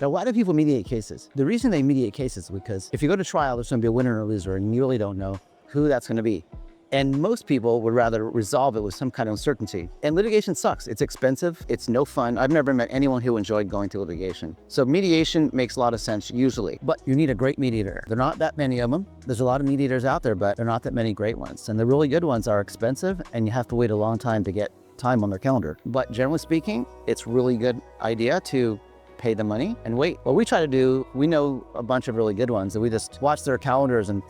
Now, why do people mediate cases? The reason they mediate cases is because if you go to trial, there's going to be a winner or a loser, and you really don't know who that's going to be. And most people would rather resolve it with some kind of uncertainty. And litigation sucks. It's expensive. It's no fun. I've never met anyone who enjoyed going to litigation. So mediation makes a lot of sense usually, but you need a great mediator. There are not that many of them. There's a lot of mediators out there, but there are not that many great ones. And the really good ones are expensive, and you have to wait a long time to get time on their calendar. But generally speaking, it's really good idea to pay the money and wait. What we try to do, we know a bunch of really good ones, and we just watch their calendars, and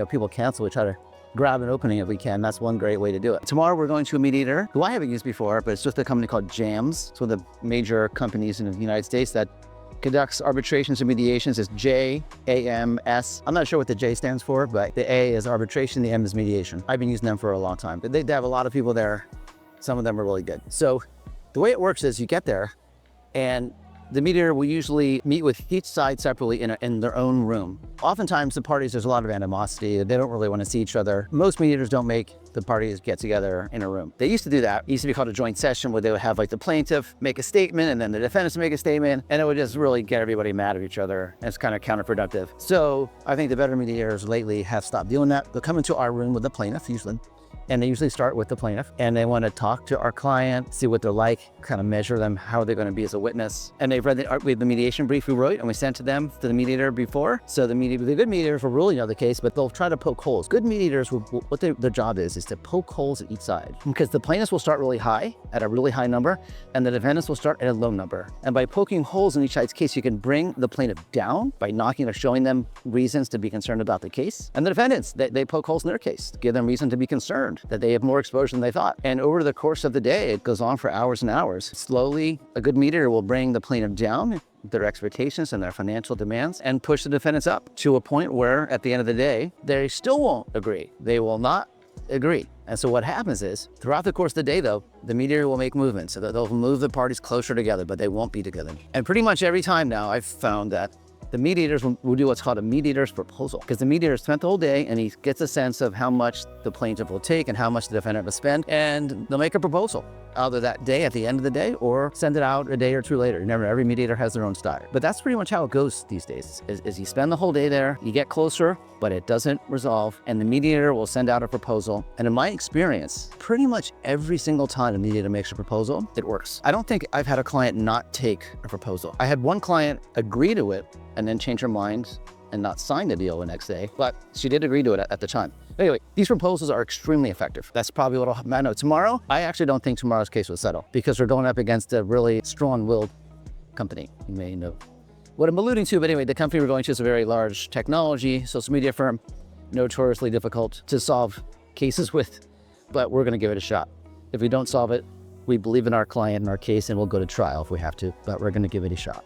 people cancel. We try to grab an opening if we can. That's one great way to do it. Tomorrow we're going to a mediator who I haven't used before, but it's just a company called JAMS. It's one of the major companies in the United States that conducts arbitrations and mediations. It's JAMS. I'm not sure what the J stands for, but the A is arbitration, the M is mediation. I've been using them for a long time. But they have a lot of people there. Some of them are really good. So the way it works is you get there, and the mediator will usually meet with each side separately in their own room. Oftentimes the parties, there's a lot of animosity. They don't really want to see each other. Most mediators don't make the parties get together in a room. They used to do that. It used to be called a joint session, where they would have like the plaintiff make a statement and then the defendants make a statement, and it would just really get everybody mad at each other. And it's kind of counterproductive. So I think the better mediators lately have stopped doing that. They'll come into our room with the plaintiff usually, and they usually start with the plaintiff, and they want to talk to our client, see what they're like, kind of measure them, how they're going to be as a witness. And they've read the mediation brief we wrote, and we sent to them, to the mediator before. So the good mediators will really know the case, but they'll try to poke holes. Good mediators, their job is to poke holes at each side, because the plaintiffs will start really high, at a really high number, and the defendants will start at a low number. And by poking holes in each side's case, you can bring the plaintiff down by knocking or showing them reasons to be concerned about the case. And the defendants, they poke holes in their case, give them reason to be concerned that they have more exposure than they thought. And over the course of the day, it goes on for hours and hours. Slowly, a good mediator will bring the plaintiff down, their expectations and their financial demands, and push the defendants up to a point where at the end of the day, they still won't agree. They will not agree. And so what happens is, throughout the course of the day though, the mediator will make movements so that they'll move the parties closer together, but they won't be together. And pretty much every time now, I've found that the mediators will do what's called a mediator's proposal, because the mediator spent the whole day and he gets a sense of how much the plaintiff will take and how much the defendant will spend, and they'll make a proposal either that day at the end of the day or send it out a day or two later. Remember, every mediator has their own style. But that's pretty much how it goes these days, is you spend the whole day there, you get closer, but it doesn't resolve, and the mediator will send out a proposal. And in my experience, pretty much every single time a mediator makes a proposal, it works. I don't think I've had a client not take a proposal. I had one client agree to it and then change her mind and not sign the deal the next day, but she did agree to it at the time. Anyway, these proposals are extremely effective. That's probably what I'll know. Tomorrow, I actually don't think tomorrow's case will settle, because we're going up against a really strong-willed company. You may know what I'm alluding to, but anyway, the company we're going to is a very large technology, social media firm, notoriously difficult to solve cases with, but we're gonna give it a shot. If we don't solve it, we believe in our client and our case, and we'll go to trial if we have to, but we're gonna give it a shot.